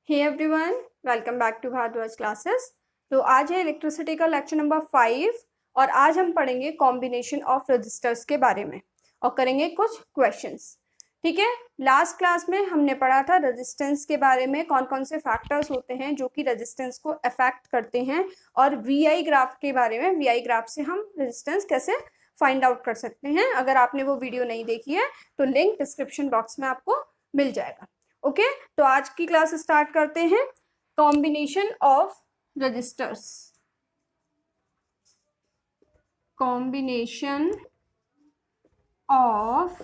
Hey everyone, welcome back to Bharadwaj classes. तो आज है इलेक्ट्रिसिटी का लेक्चर नंबर 5 और आज हम पढ़ेंगे कॉम्बिनेशन ऑफ रजिस्टर्स के बारे में और करेंगे कुछ क्वेश्चंस। ठीक है, लास्ट क्लास में हमने पढ़ा था रेजिस्टेंस के बारे में, कौन कौन से फैक्टर्स होते हैं जो कि रेजिस्टेंस को अफेक्ट करते हैं, और वीआई ग्राफ के बारे में, वीआई ग्राफ से हम रेजिस्टेंस कैसे फाइंड आउट कर सकते हैं। अगर आपने वो वीडियो नहीं देखी है तो लिंक डिस्क्रिप्शन बॉक्स में आपको मिल जाएगा। ओके, तो आज की क्लास स्टार्ट करते हैं। Combination of registers, combination of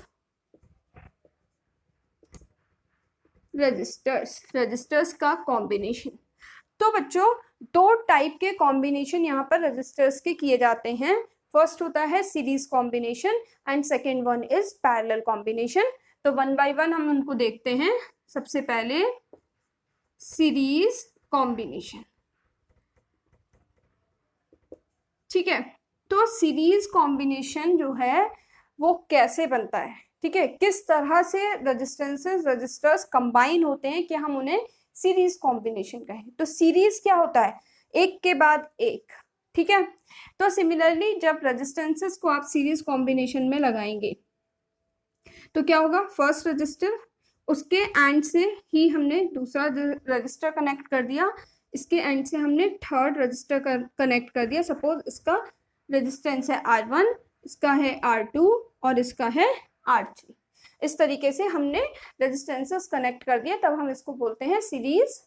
registers का कॉम्बिनेशन। तो बच्चों, दो टाइप के कॉम्बिनेशन यहाँ पर रजिस्टर्स के किए जाते हैं। फर्स्ट होता है series combination and second one is parallel combination. तो वन बाय वन हम उनको देखते हैं। सबसे पहले सीरीज कॉम्बिनेशन। ठीक है, तो सीरीज कॉम्बिनेशन जो है वो कैसे बनता है, ठीक है, किस तरह से रजिस्टर्स कंबाइन होते हैं कि हम उन्हें सीरीज कॉम्बिनेशन कहें। तो सीरीज क्या होता है, एक के बाद एक। ठीक है, तो सिमिलरली जब रजिस्टेंसेस को आप सीरीज कॉम्बिनेशन में लगाएंगे तो क्या होगा, फर्स्ट रजिस्टर, उसके एंड से ही हमने दूसरा रजिस्टर कनेक्ट कर दिया, इसके एंड से हमने थर्ड रजिस्टर कनेक्ट कर दिया। सपोज इसका रेजिस्टेंस है R1, इसका है R2 और इसका है R3। इस तरीके से हमने रेजिस्टेंसेस कनेक्ट कर दिया, तब हम इसको बोलते हैं सीरीज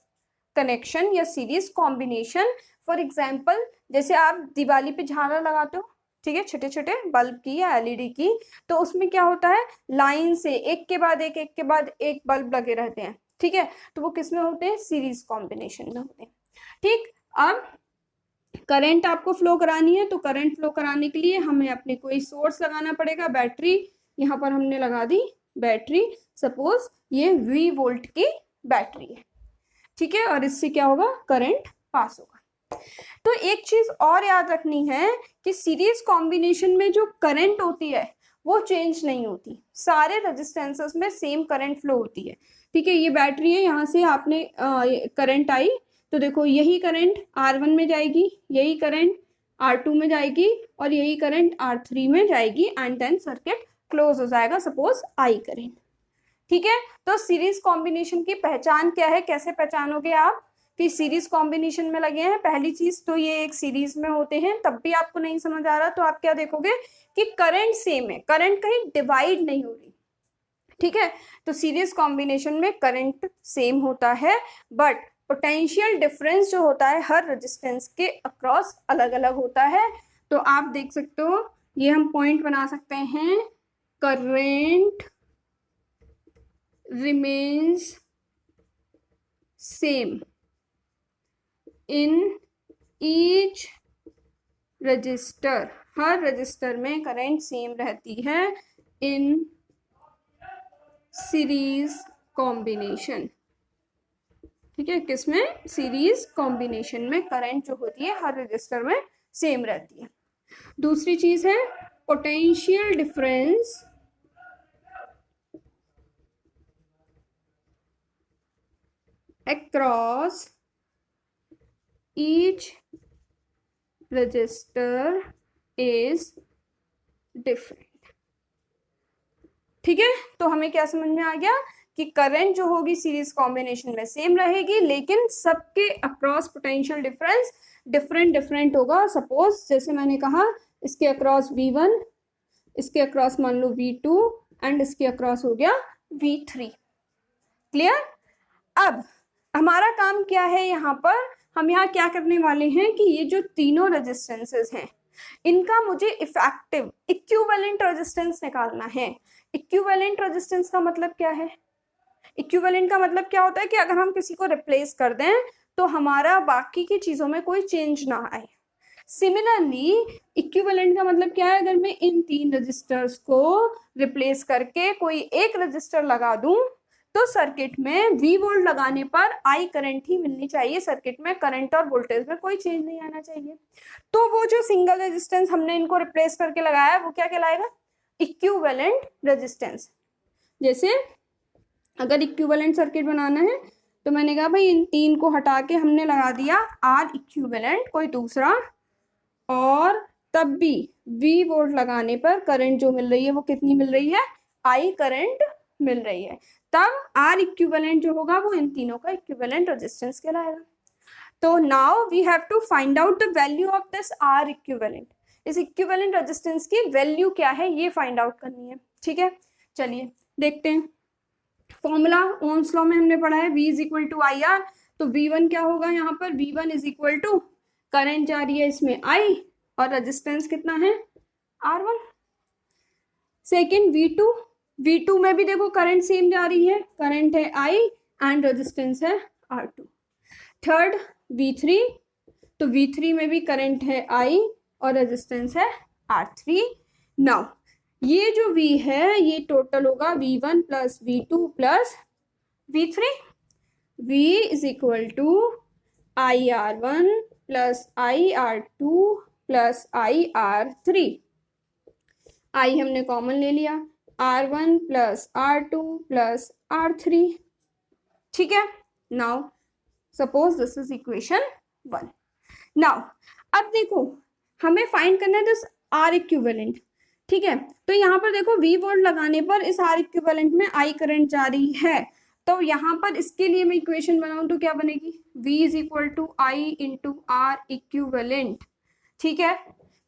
कनेक्शन या सीरीज कॉम्बिनेशन। फॉर एग्जाम्पल, जैसे आप दिवाली पे झालर लगाते हो, ठीक है, छोटे छोटे बल्ब की या एलईडी की, तो उसमें क्या होता है, लाइन से एक के बाद एक बल्ब लगे रहते हैं। ठीक है, तो वो किस में होते हैं, सीरीज कॉम्बिनेशन में होते हैं। ठीक, अब करंट आपको फ्लो करानी है, तो करंट फ्लो कराने के लिए हमें अपने कोई सोर्स लगाना पड़ेगा। बैटरी यहाँ पर हमने लगा दी, बैटरी, सपोज ये V वोल्ट की बैटरी है। ठीक है, और इससे क्या होगा, करंट पास होगा। तो एक चीज और याद रखनी है कि सीरीज कॉम्बिनेशन में जो करंट होती है वो चेंज नहीं होती, सारे रेजिस्टेंसेस में सेम करंट फ्लो होती है। ठीक है, ये बैटरी है, यहाँ से आपने करंट आई तो देखो यही करंट R1 में जाएगी, यही करंट R2 में जाएगी और यही करंट R3 में जाएगी एंड देन सर्किट क्लोज हो जाएगा, सपोज I करंट। ठीक है, तो सीरीज कॉम्बिनेशन की पहचान क्या है, कैसे पहचानोगे आप कि सीरीज कॉम्बिनेशन में लगे हैं। पहली चीज तो ये एक सीरीज में होते हैं, तब भी आपको नहीं समझ आ रहा तो आप क्या देखोगे कि करंट सेम है, करंट कहीं डिवाइड नहीं हो रही। ठीक है, तो सीरीज कॉम्बिनेशन में करंट सेम होता है बट पोटेंशियल डिफरेंस जो होता है हर रेजिस्टेंस के अक्रॉस अलग अलग होता है। तो आप देख सकते हो, ये हम पॉइंट बना सकते हैं, current remains same in each register। Her register में करंट सेम रहती है इन सीरीज कॉम्बिनेशन। ठीक है, किसमें, सीरीज कॉम्बिनेशन में करंट जो होती है हर रजिस्टर में सेम रहती है। दूसरी चीज है potential difference across each register is different। ठीक है, तो हमें क्या समझ में आ गया कि करंट जो होगी सीरीज कॉम्बिनेशन में सेम रहेगी, लेकिन सबके अक्रॉस पोटेंशियल डिफरेंस डिफरेंट होगा। सपोज जैसे मैंने कहा, इसके अक्रॉस V1, इसके अक्रॉस मान लो V2 एंड इसके अक्रॉस हो गया V3। क्लियर। अब हमारा काम क्या है, यहाँ पर हम यहाँ क्या करने वाले हैं कि ये जो तीनों रेजिस्टेंसेस हैं इनका मुझे इफेक्टिव इक्विवेलेंट रेजिस्टेंस निकालना है। इक्विवेलेंट रेजिस्टेंस का मतलब क्या है, इक्विवेलेंट का मतलब क्या होता है कि अगर हम किसी को रिप्लेस कर दें तो हमारा बाकी की चीजों में कोई चेंज ना आए। सिमिलरली इक्विवेलेंट का मतलब क्या है, अगर मैं इन तीन रजिस्टर्स को रिप्लेस करके कोई एक रजिस्टर लगा दूं तो सर्किट में V वोल्ट लगाने पर I करंट ही मिलनी चाहिए, सर्किट में करंट और वोल्टेज में कोई चेंज नहीं आना चाहिए। तो वो जो सिंगल रेजिस्टेंस हमने इनको रिप्लेस करके लगाया वो क्या कहलाएगा, इक्विवेलेंट रेजिस्टेंस। जैसे अगर इक्विवेलेंट सर्किट बनाना है तो मैंने कहा भाई इन 3 को हटा के हमने लगा दिया R इक्विवेलेंट कोई दूसरा, और तब भी V वोल्ट लगाने पर करंट जो मिल रही है वो कितनी मिल रही है, I करंट मिल रही है। तब R इक्विवेलेंट जो होगा वो इन तीनों का इक्विवेलेंट रेजिस्टेंस कहलाएगा। तो now we have to find out the value of this R equivalent. इस इक्विवेलेंट रेजिस्टेंस की वैल्यू क्या है ये फाइंड आउट करनी है। ठीक है, चलिए देखते हैं। फॉर्मूला ओम्स लॉ में हमने पढ़ा है V is equal to I R. तो V1 क्या होगा यहाँ पर, V1 is equal to current जा रही है इसमें I और रेजिस्टेंस कितना है R1। सेकेंड V2 में भी देखो करंट सेम जा रही है, करंट है I एंड रेजिस्टेंस है R2। थर्ड V3, तो V3 में भी करंट है I और रेजिस्टेंस है R3। नाउ ये जो V है ये टोटल होगा V1 plus V2 plus V3। V is equal to IR1 plus IR2 plus IR3। I हमने कॉमन ले लिया, R1 plus R2 plus R3। ठीक है, now suppose this is equation 1। Now अब देखो हमें फाइंड करना है दिस R इक्विवेलेंट। ठीक है, तो यहाँ पर देखो V वोल्ट लगाने पर इस R इक्विवेलेंट में I करंट जा रही है। तो यहाँ पर इसके लिए मैं इक्वेशन बनाऊं तो क्या बनेगी, V is equal to I into R equivalent. ठीक है,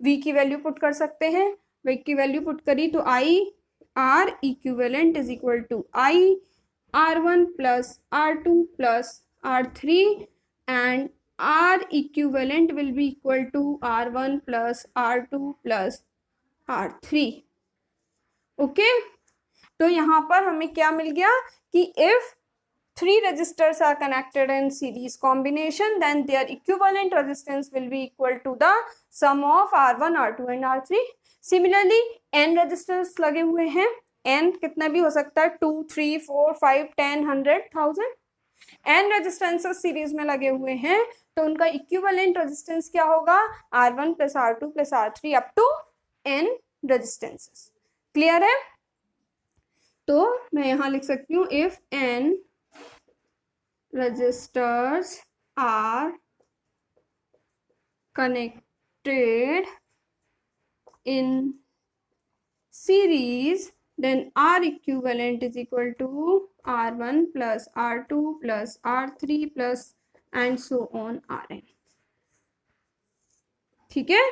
V की वैल्यू पुट कर सकते हैं, V की वैल्यू पुट करी तो I R equivalent is equal to I R1 plus R2 plus R3 and R equivalent will be equal to R1 plus R2 plus R3। Okay, तो यहाँ पर हमें क्या मिल गया कि if 3 resistors are connected in series combination then their equivalent resistance will be equal to the sum of R1, R2 and R3। Similarly n resistors लगे हुए हैं, n कितना भी हो सकता है, 2, 3, 4, 5, 10, 100, 1000। n रेजिस्टेंसेस सीरीज में लगे हुए हैं तो उनका इक्विवेलेंट रेजिस्टेंस क्या होगा, R1 plus R2 plus R3 up to n resistances. Clear है, तो मैं यहां लिख सकती हूँ if n resistors are connected in series then R equivalent is equal to R1 plus R2 plus R3 plus and so on Rn। ठीक है,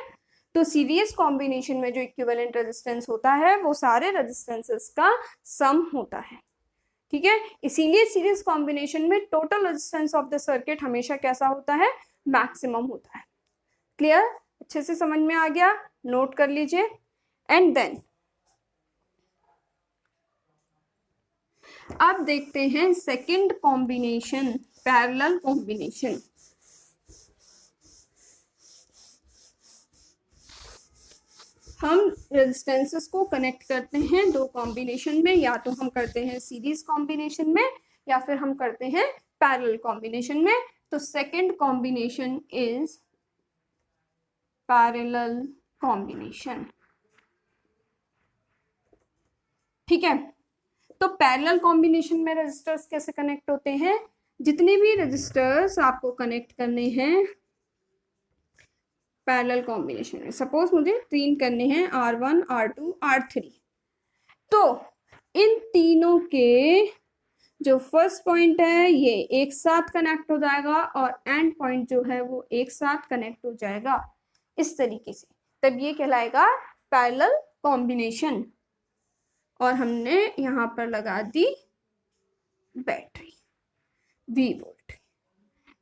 तो सीरीज कॉम्बिनेशन में जो इक्विवेलेंट रेजिस्टेंस होता है वो सारे रेजिस्टेंसेस का सम होता है। ठीक है, इसीलिए सीरीज कॉम्बिनेशन में total resistance of the circuit हमेशा कैसा होता है, मैक्सिमम होता है। क्लियर, अच्छे से समझ में आ गया, नोट कर लीजिए। एंड देन अब देखते हैं सेकंड कॉम्बिनेशन, पैरेलल कॉम्बिनेशन। हम रेजिस्टेंसेस को कनेक्ट करते हैं 2 कॉम्बिनेशन में, या तो हम करते हैं सीरीज कॉम्बिनेशन में या फिर हम करते हैं पैरेलल कॉम्बिनेशन में। तो second combination is parallel combination. ठीक है, तो पैरेलल कॉम्बिनेशन में रेजिस्टर्स कैसे कनेक्ट होते हैं, जितने भी रेजिस्टर्स आपको कनेक्ट करने हैं पैरेलल कॉम्बिनेशन में, सपोज मुझे 3 करने हैं, R1, R2, R3, तो इन तीनों के जो फर्स्ट पॉइंट है ये एक साथ कनेक्ट हो जाएगा और एंड पॉइंट जो है वो एक साथ कनेक्ट हो जाएगा इस तरीके से, तब ये कहलाएगा पैरेलल कॉम्बिनेशन। और हमने यहाँ पर लगा दी बैटरी V वोल्ट।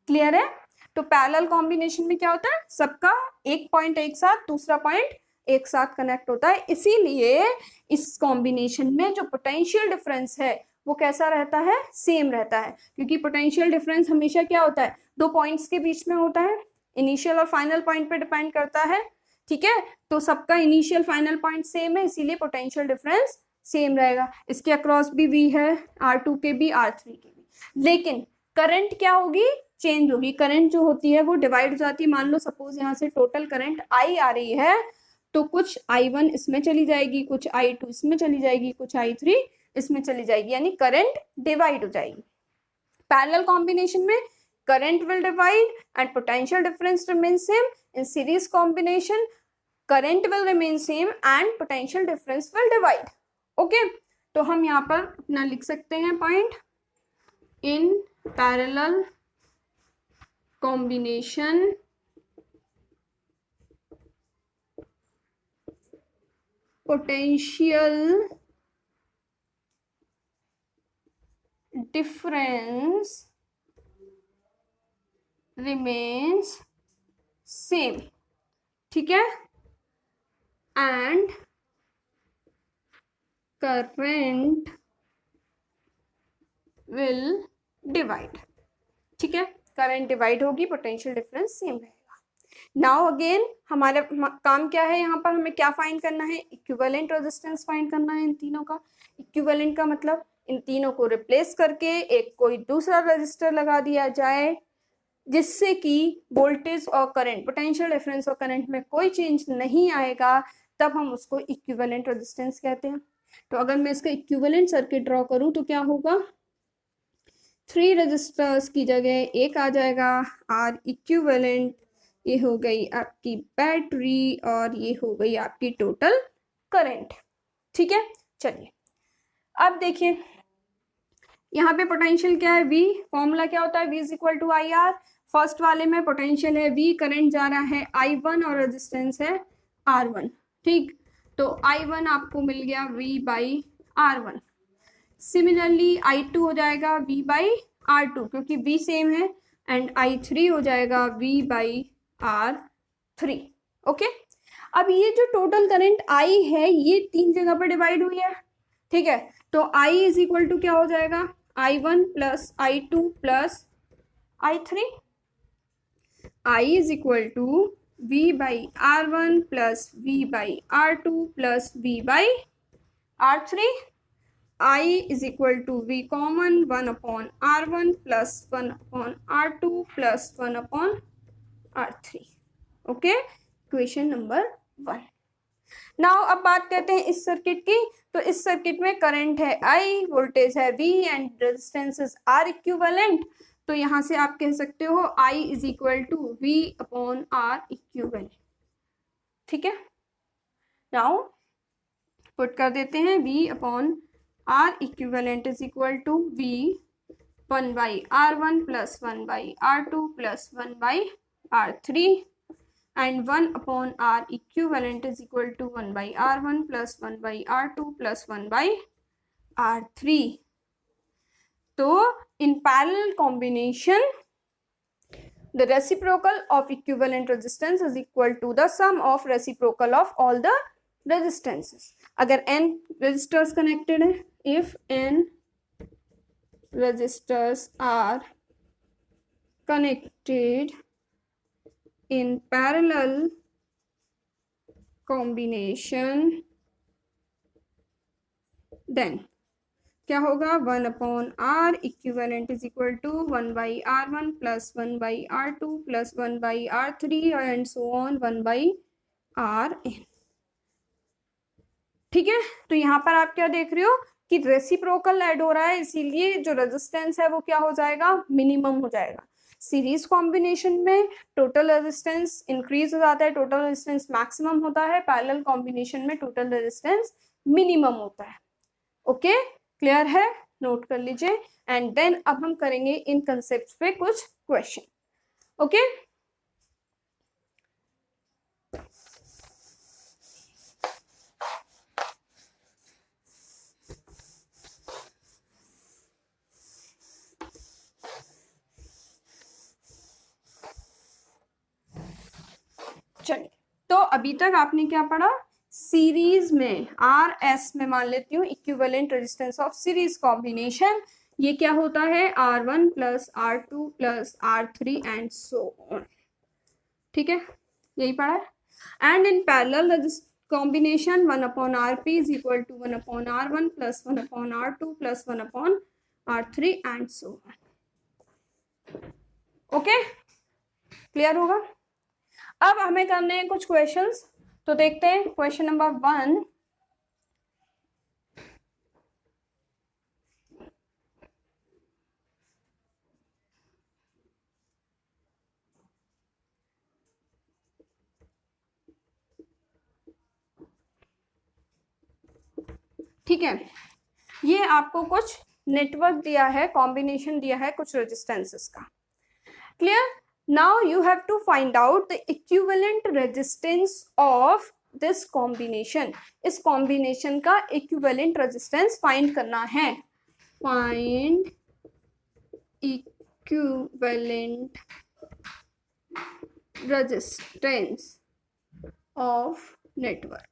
क्लियर है, तो पैरेलल कॉम्बिनेशन में क्या होता है, सबका एक पॉइंट एक साथ, दूसरा पॉइंट एक साथ कनेक्ट होता है। इसीलिए इस कॉम्बिनेशन में जो पोटेंशियल डिफरेंस है वो कैसा रहता है, सेम रहता है, क्योंकि पोटेंशियल डिफरेंस हमेशा क्या होता है, 2 पॉइंट्स के बीच में होता है, इनिशियल और फाइनल पॉइंट पे डिपेंड करता है। ठीक है, तो सबका इनिशियल फाइनल पॉइंट सेम है, इसीलिए पोटेंशियल डिफरेंस सेम रहेगा। इसके अक्रॉस भी V है, R2 के भी, R3 के भी, लेकिन करंट क्या होगी, चेंज होगी। करंट जो होती है वो डिवाइड हो जाती है। मान लो सपोज यहाँ से टोटल करंट I आ रही है तो कुछ I1 इसमें चली जाएगी, कुछ I2 इसमें चली जाएगी, कुछ I3 इसमें चली जाएगी, यानी करंट डिवाइड हो जाएगी। पैरेलल कॉम्बिनेशन में current will divide and potential difference remain same. In series combination current will remain same and potential difference will divide. Okay, तो हम यहाँ पर अपना लिख सकते हैं पॉइंट. इन parallel combination potential difference remains same. ठीक है, and current will divide. ठीक है, करंट डिवाइड होगी, पोटेंशियल डिफरेंस सेम रहेगा. नाउ अगेन हमारा काम क्या है, यहाँ पर हमें क्या फाइंड करना है, इक्विवेलेंट रेजिस्टेंस फाइंड करना है इन तीनों का. इक्विवेलेंट का मतलब इन तीनों को रिप्लेस करके एक कोई दूसरा रेजिस्टर लगा दिया जाए जिससे कि वोल्टेज और करंट, पोटेंशियल डिफरेंस और करंट में कोई चेंज नहीं आएगा, तब हम उसको इक्विवेलेंट रेजिस्टेंस कहते हैं. तो अगर मैं इसका इक्विवेलेंट सर्किट ड्रॉ करूं तो क्या होगा, 3 रजिस्टर्स की जगह एक आ जाएगा आर इक्विवेलेंट. ये हो गई आपकी बैटरी और ये हो गई आपकी टोटल करंट. ठीक है, चलिए अब देखिए यहाँ पे पोटेंशियल क्या है, V. फॉर्मूला क्या होता है, V is equal to I R. First वाले में पोटेंशियल है V, करंट जा रहा है I1 और रेजिस्टेंस है R1. ठीक, तो I1 आपको मिल गया V by R1. Similarly I2 हो जाएगा V बाई R2 क्योंकि V सेम है, एंड I3 हो जाएगा V बाई R3. ओके, अब ये जो टोटल करंट I है ये 3 जगह पर डिवाइड हुई है. ठीक है, तो I इज इक्वल टू क्या हो जाएगा, I1 plus I2 plus I3. I is equal to V by R1 plus V by R2 plus V by R3. I is equal to V common 1 upon R1 plus 1 upon R2 plus 1 upon R3. Okay, equation number 1. Now अब बात करते हैं इस circuit की. तो इस circuit में current है I, वोल्टेज है V and resistances R equivalent. तो यहां से आप कह सकते हो I is equal to V upon R equivalent. ठीक है, नाउ पुट कर देते हैं V upon R equivalent is equal to V 1 by R1 plus 1 by R2 plus 1 by R3 and 1 upon R equivalent is equal to 1 by R1 plus 1 by R2 plus 1 by R3. तो in parallel combination the reciprocal of equivalent resistance is equal to the sum of reciprocal of all the resistances. अगर n resistors connected है, if n resistors are connected in parallel combination then क्या होगा, 1 upon R equivalent is equal to 1 by R1 plus 1 by R2 plus 1 by R3 and so on 1 by Rn. ठीक है, तो यहाँ पर आप क्या देख रहे हो कि रेसिप्रोकल ऐड हो रहा है, इसीलिए जो रेजिस्टेंस है वो क्या हो जाएगा, मिनिमम हो जाएगा. सीरीज कॉम्बिनेशन में टोटल रेजिस्टेंस इंक्रीज हो जाता है, टोटल रेजिस्टेंस मैक्सिमम होता है. पैरेलल कॉम्बिनेशन में टोटल रेजिस्टेंस मिनिमम होता है. ओके, क्लियर है, नोट कर लीजिए. एंड देन अब हम करेंगे इन कंसेप्ट पे कुछ क्वेश्चन. ओके, चलिए, तो अभी तक आपने क्या पढ़ा, सीरीज में आर एस में मान लेती हूँ equivalent resistance of series combination. ये क्या होता है, R1 plus R2 plus R3 and so on. ठीक है, यही पढ़ा है. And in parallel combination 1 upon RP is equal to 1 upon R1 plus 1 upon R2 plus 1 upon R3 and so on. Okay, clear होगा. अब हमें करने हैं कुछ क्वेश्चंस, तो देखते हैं. क्वेश्चन नंबर 1, ठीक है, ये आपको कुछ नेटवर्क दिया है, कॉम्बिनेशन दिया है कुछ रेजिस्टेंसेस का। Clear? Now you have to find out the equivalent resistance of this combination. इस कॉम्बिनेशन का इक्विवेलेंट रेजिस्टेंस फाइंड करना है। Find equivalent resistance of network.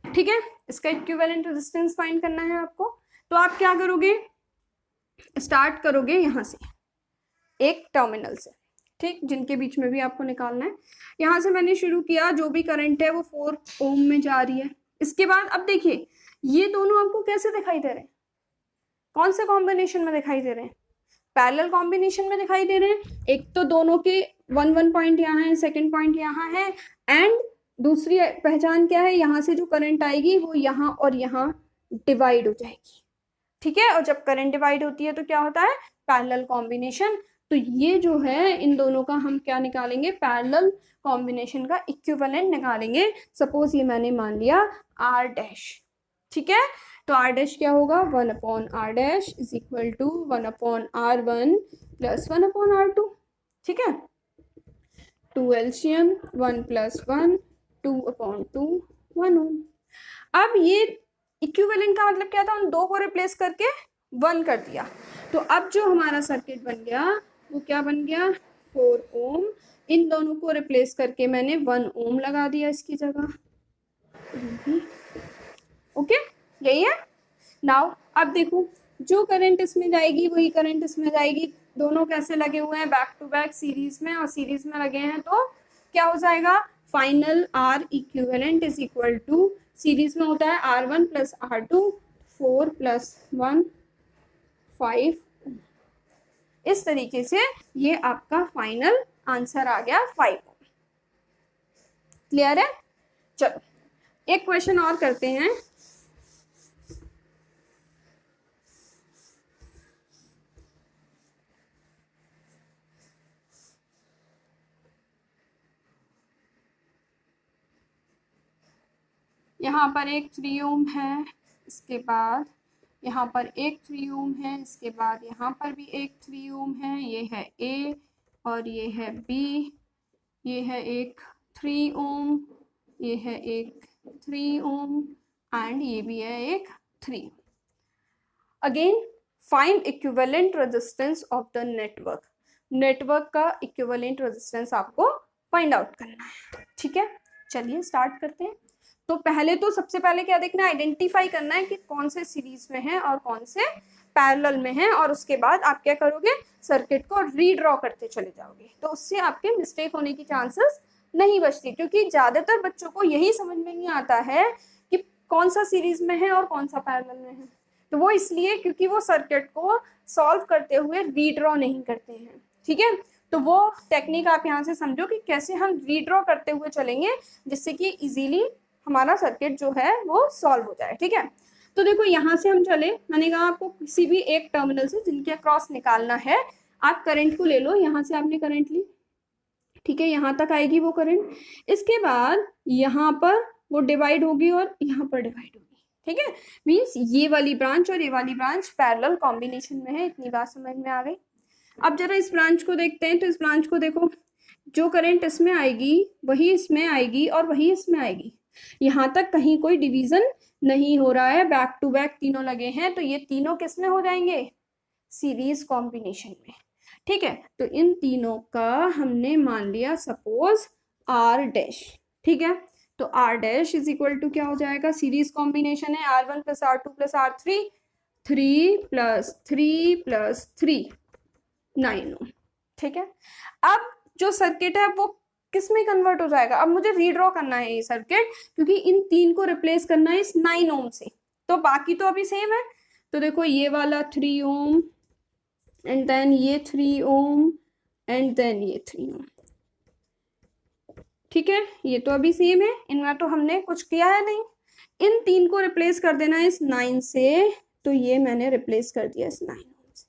ठीक है, इसका इक्विवेलेंट रेजिस्टेंस फाइंड करना है आपको। तो आप क्या करोगे, स्टार्ट करोगे यहां से, एक टर्मिनल से, ठीक, जिनके बीच में भी आपको निकालना है। यहां से मैंने शुरू किया, जो भी करंट है वो 4 ओम में जा रही है। इसके बाद अब देखिए ये दोनों आपको कैसे दिखाई दे रहे हैं, कौन से कॉम्बिनेशन में दिखाई दे रहे हैं, पैरेलल कॉम्बिनेशन में दिखाई दे रहे हैं। एक तो दोनों के 1 पॉइंट यहाँ है, सेकेंड पॉइंट यहाँ है, एंड दूसरी पहचान क्या है, यहाँ से जो करंट आएगी वो यहाँ और यहाँ डिवाइड हो जाएगी। ठीक है, और जब करंट डिवाइड होती है तो क्या होता है, पैरेलल कॉम्बिनेशन। तो ये जो है इन दोनों का हम क्या निकालेंगे, पैरेलल कॉम्बिनेशन का इक्विवेलेंट निकालेंगे। सपोज ये मैंने मान लिया आर डैश। ठीक है, तो आर डैश क्या होगा, 1/r dash is equal to 1/r1 plus 1/r2। ठीक है, 2 एलसीएम 1 + 1 2/2 1 ओम। अब ये इक्विवेलेंट का मतलब क्या था, उन दो को रिप्लेस करके 1 कर दिया। तो अब जो हमारा सर्किट बन गया वो क्या बन गया, 4 ओम। इन दोनों को रिप्लेस करके मैंने 1 ओम लगा दिया इसकी जगह। ओके, यही है। नाउ अब देखो, जो करंट इसमें जाएगी वही करंट इसमें जाएगी। दोनों कैसे लगे हुए हैं, बैक टू बैक सीरीज में, और सीरीज में लगे हैं तो क्या हो जाएगा, final R equivalent is equal to, series में होता है R1 + R2 4 + 1 5। इस तरीके से ये आपका फाइनल आंसर आ गया 5। क्लियर है? चलो एक क्वेश्चन और करते हैं। यहाँ पर एक 3 ओम है, इसके बाद यहाँ पर एक 3 ओम है, इसके बाद यहाँ पर भी एक 3 ओम है। ये है A और ये है B। ये है एक 3 ओम, ये है एक 3 ओम, एंड ये भी है एक 3। Again find equivalent resistance of the network. Network का इक्विवेलेंट रेजिस्टेंस आपको फाइंड आउट करना है। ठीक है, चलिए स्टार्ट करते हैं। तो पहले तो सबसे पहले क्या देखना है, आइडेंटिफाई करना है कि कौन से सीरीज में है और कौन से पैरेलल में है, और उसके बाद आप क्या करोगे, सर्किट को रीड्रॉ करते चले जाओगे। तो उससे आपके मिस्टेक होने की चांसेस नहीं बचती, क्योंकि ज्यादातर बच्चों को यही समझ में नहीं आता है कि कौन सा सीरीज में है और कौन सा पैरेलल में है। तो वो इसलिए क्योंकि वो सर्किट को सॉल्व करते हुए रीड्रॉ नहीं करते हैं। ठीक है, तो वो टेक्निक आप यहाँ से समझो कि कैसे हम रीड्रॉ करते हुए चलेंगे, जिससे कि इजीली हमारा सर्किट जो है वो सॉल्व हो जाए। ठीक है, तो देखो यहाँ से हम चले, मैंने कहा आपको किसी भी एक टर्मिनल से जिनके अक्रॉस निकालना है, आप करंट को ले लो। यहाँ से आपने करंट ली, ठीक है, यहाँ तक आएगी वो करंट। इसके बाद यहाँ पर वो डिवाइड होगी और यहाँ पर डिवाइड होगी। ठीक है, मीन्स ये वाली ब्रांच और ये वाली ब्रांच पैरेलल कॉम्बिनेशन में है। इतनी बात समझ में आ गई। अब जरा इस ब्रांच को देखते हैं। तो इस ब्रांच को देखो, जो करंट इसमें आएगी वही इसमें आएगी और वही इसमें आएगी। यहाँ तक कहीं कोई डिवीजन नहीं हो रहा है, बैक टू बैक तीनों लगे हैं। तो ये तीनों किस में हो जाएंगे, सीरीज कॉम्बिनेशन में। ठीक है, तो इन तीनों का हमने मान लिया सपोज आर डैश। ठीक है, तो R dash is equal to क्या हो जाएगा, सीरीज कॉम्बिनेशन है R1 + R2 + R3, 3 + 3 + 3 9 ओम। ठीक है, अब जो सर्किट है वो किस में कन्वर्ट हो जाएगा, अब मुझे रीड्रॉ करना है ये सर्किट, क्योंकि इन 3 को रिप्लेस करना है इस 9 ओम से। तो बाकी तो अभी सेम है। तो देखो ये वाला 3 ओम, एंड देन ये 3 ओम, एंड देन ये 3 ओम। ठीक है, ये तो अभी सेम है, इनमें तो हमने कुछ किया है नहीं। इन 3 को रिप्लेस कर देना है इस 9 से। तो ये मैंने रिप्लेस कर दिया इस 9 ओम से।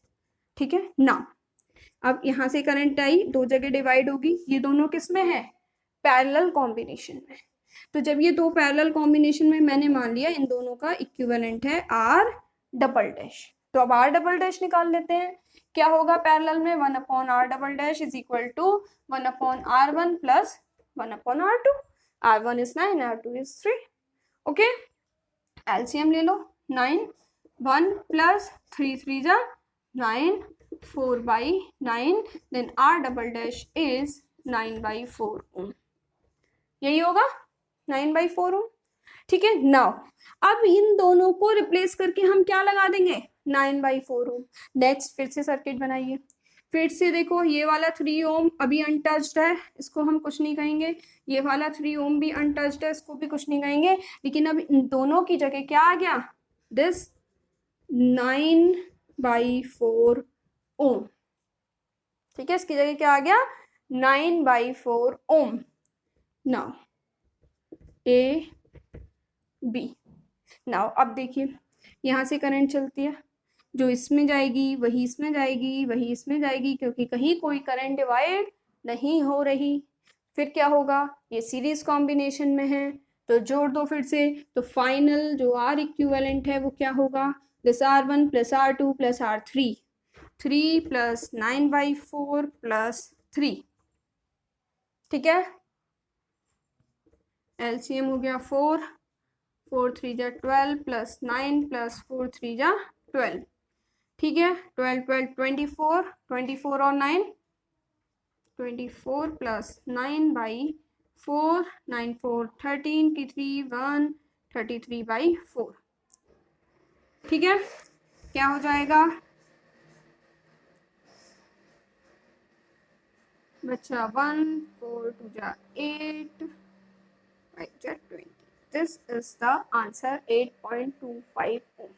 ठीक है ना, अब यहाँ से करंट आई, दो जगह डिवाइड होगी। ये दोनों किस में है, पैरेलल कॉम्बिनेशन में। तो जब ये दो पैरेलल कॉम्बिनेशन में मैंने मान लिया इन दोनों का इक्विवेलेंट है आर डबल डैश, तो अब आर डबल डैश निकाल लेते हैं। क्या होगा पैरेलल में 1/r double dash is equal to 1/r1 plus 1/r2। r1 is 9, r2 is 3। Okay, LCM ले लो। 9 1 प्लस 3 3 जा 9 4/9 then r double dash is 9/4 ohm. यही होगा 9/4 ओम। ठीक है, नाउ अब इन दोनों को रिप्लेस करके हम क्या लगा देंगे 9/4 ओम। नेक्स्ट फिर से सर्किट बनाइए। फिर से देखो ये वाला 3 ओम अभी अनटच्ड है, इसको हम कुछ नहीं कहेंगे। ये वाला 3 ओम भी अनटच्ड है, इसको भी कुछ नहीं कहेंगे। लेकिन अब इन दोनों की जगह क्या आ गया, दिस 9/4 ओम। ठीक है, इसकी जगह क्या आ गया 9/4 ओम। नाउ ए बी, नाउ अब देखिए यहाँ से करंट चलती है, जो इसमें जाएगी वही इसमें जाएगी, वही इसमें जाएगी, क्योंकि कहीं कोई करंट डिवाइड नहीं हो रही। फिर क्या होगा, ये सीरीज कॉम्बिनेशन में है तो जोड़ दो फिर से, तो फाइनल जो आर इक्विवेलेंट है वो क्या होगा, this r1 plus r2 plus r3, 3 plus 9/4 plus 3। ठीक है, एलसीएम हो गया 4 4 3 जा 12 प्लस 9 प्लस 4 3 जा 12। ठीक है, 12 12 24, 24 और 9 24 प्लस 9/4, 9 4 13 की 3 1 33/4। ठीक है, क्या हो जाएगा बच्चा 1 4 2 जा 8 5 जा 20। This is the answer 8.25 ohm.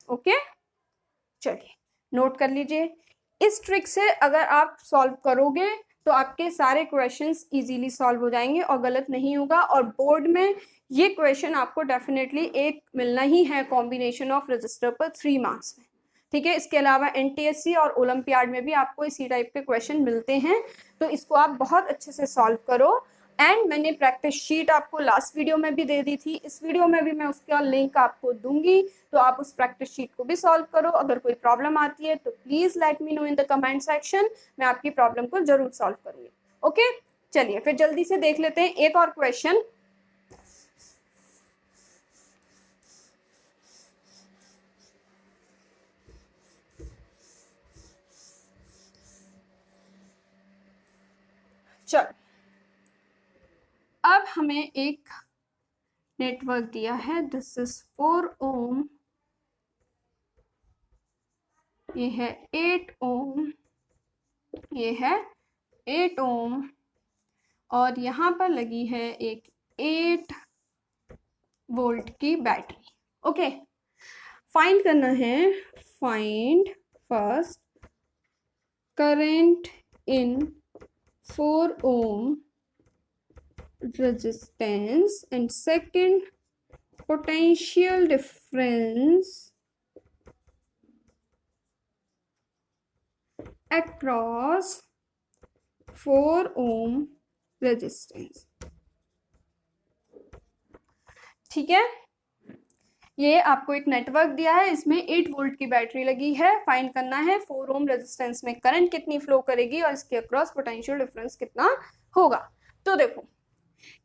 Okay, चलिए नोट कर लीजिए। इस ट्रिक से अगर आप सॉल्व करोगे तो आपके सारे क्वेश्चंस इजीली सॉल्व हो जाएंगे और गलत नहीं होगा। और बोर्ड में ये क्वेश्चन आपको डेफिनेटली एक मिलना ही है कॉम्बिनेशन ऑफ रजिस्टर पर 3 मार्क्स में। ठीक है, इसके अलावा एनटीएससी और ओलंपियाड में भी आपको इसी टाइप के क्वेश्चन मिलते हैं, तो इसको आप बहुत अच्छे से सॉल्व करो। एंड मैंने प्रैक्टिस शीट आपको लास्ट वीडियो में भी दे दी थी, इस वीडियो में भी मैं उसका लिंक आपको दूंगी, तो आप उस प्रैक्टिस शीट को भी सॉल्व करो। अगर कोई प्रॉब्लम आती है तो please let me know in the comment section, मैं आपकी प्रॉब्लम को जरूर सॉल्व करूंगी। ओके, चलिए फिर जल्दी से देख लेते हैं एक और क्वेश्चन। चलो, अब हमें एक नेटवर्क दिया है, दिस इज 4 ओम, ये है 8 ओम, ये है 8 ओम, और यहाँ पर लगी है एक 8 वोल्ट की बैटरी। ओके, फाइंड करना है, find first current in 4 ohm resistance and second potential difference across 4 ohm resistance। ठीक है, ये आपको एक नेटवर्क दिया है, इसमें 8 वोल्ट की बैटरी लगी है। फाइंड करना है 4 ओम रेजिस्टेंस में करंट कितनी फ्लो करेगी और इसके अक्रॉस पोटेंशियल डिफरेंस कितना होगा। तो देखो,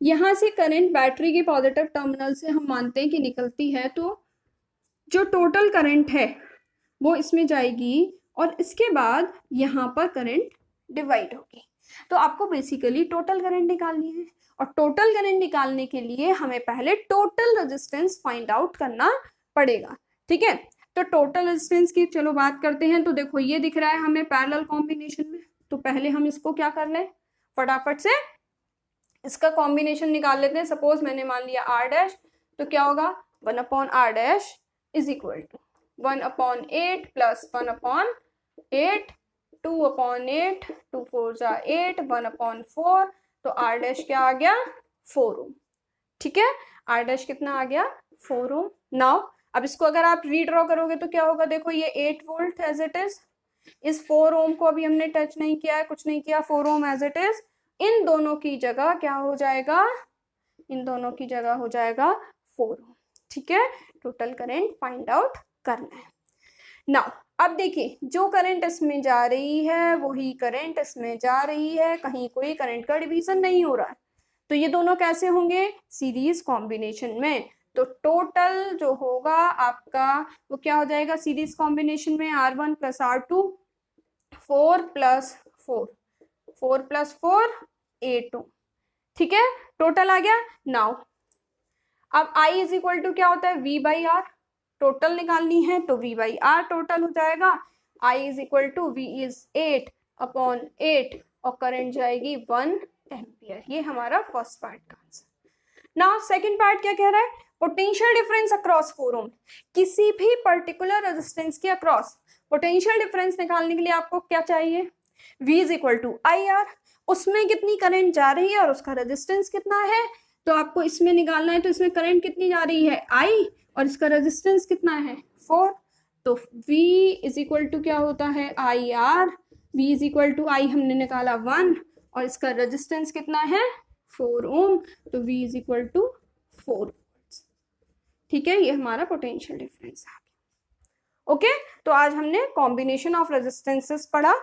यहां से करंट बैटरी के पॉजिटिव टर्मिनल से हम मानते हैं कि निकलती है, तो जो टोटल करंट है वो इसमें जाएगी और इसके बाद यहाँ पर करंट डिवाइड होगी। तो आपको बेसिकली टोटल करंट निकालनी है, और टोटल करंट निकालने के लिए हमें पहले टोटल रेजिस्टेंस फाइंड आउट करना पड़ेगा। ठीक है, तो टोटल रेजिस्टेंस की चलो बात करते हैं। तो देखो ये दिख रहा है हमें पैरेलल कॉम्बिनेशन में, तो पहले हम इसको क्या कर लें, फटाफट से इसका कॉम्बिनेशन निकाल लेते हैं। सपोज मैंने मान लिया r डैश, तो क्या होगा 1/r dash is equal to 1/8 plus 1/8, 2/8, 2 4 जा 8, 1/4, तो r डैश क्या आ गया 4 ओम। ठीक है, r डैश कितना आ गया 4 ओम। नाउ अब इसको अगर आप रीड्रॉ करोगे तो क्या होगा, देखो ये 8 वोल्ट एज इट इज, इस 4 ओम को अभी हमने टच नहीं किया है, कुछ नहीं किया, 4 ओम एज इट इज। इन दोनों की जगह क्या हो जाएगा इन दोनों की जगह हो जाएगा 4 ओम। ठीक है, टोटल करंट फाइंड आउट करना है। नाउ अब देखिए, जो करंट इसमें जा रही है वही करंट इसमें जा रही है, कहीं कोई करंट का डिवीजन नहीं हो रहा है, तो ये दोनों कैसे होंगे, सीरीज कॉम्बिनेशन में। तो टोटल जो होगा आपका वो क्या हो जाएगा सीरीज कॉम्बिनेशन में, R1 plus R2, 4 plus 4, 4 plus 4 8 ओम। ठीक है, टोटल आ गया। नाउ अब I इज इक्वल टू क्या होता है, V बाई आर, टोटल निकालनी है तो V बाई आर टोटल हो जाएगा। I is equal to V is 8 upon 8 और करंट जाएगी 1 एम्पियर। ये हमारा फर्स्ट पार्ट का आंसर। नाउ सेकंड पार्ट क्या कह रहा है, पोटेंशियल डिफरेंस अक्रॉस 4 ओम। किसी भी पर्टिकुलर रेजिस्टेंस के अक्रॉस पोटेंशियल डिफरेंस निकालने के लिए आपको क्या चाहिए, V is equal to I R, उसमें कितनी करंट जा रही है और उसका रेजिस्टेंस कितना है, तो आपको इसमें निकालना है। तो इसमें करंट कितनी जा रही है I और इसका रेजिस्टेंस कितना है 4, तो V इज इक्वल टू क्या होता है I R, V is equal to I हमने निकाला 1 और इसका रेजिस्टेंस कितना है 4 ओम, तो V इज इक्वल टू 4। ठीक है, ये हमारा पोटेंशियल डिफरेंस है। ओके, तो आज हमने कॉम्बिनेशन ऑफ रेजिस्टेंसेस पढ़ा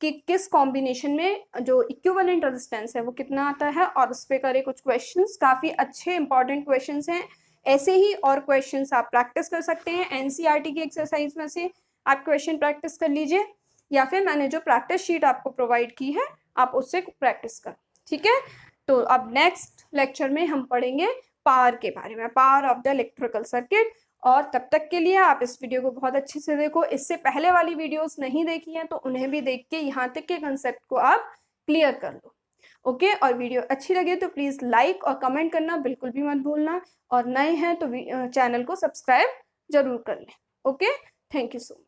कि किस कॉम्बिनेशन में जो इक्विवेलेंट रेजिस्टेंस है वो कितना आता है, और उस पर करे कुछ क्वेश्चंस, काफी अच्छे इंपॉर्टेंट क्वेश्चंस हैं। ऐसे ही और क्वेश्चंस आप प्रैक्टिस कर सकते हैं, एनसीईआरटी की एक्सरसाइज में से आप क्वेश्चन प्रैक्टिस कर लीजिए, या फिर मैंने जो प्रैक्टिस शीट आपको प्रोवाइड की है आप उससे प्रैक्टिस कर। ठीक है, तो अब नेक्स्ट लेक्चर में हम पढ़ेंगे पावर के बारे में, power of the electrical circuit. और तब तक के लिए आप इस वीडियो को बहुत अच्छे से देखो, इससे पहले वाली वीडियोस नहीं देखी हैं तो उन्हें भी देख के यहाँ तक के कंसेप्ट को आप क्लियर कर लो। ओके, और वीडियो अच्छी लगे तो प्लीज़ लाइक और कमेंट करना बिल्कुल भी मत भूलना, और नए हैं तो चैनल को सब्सक्राइब जरूर कर लें। Okay, thank you so much.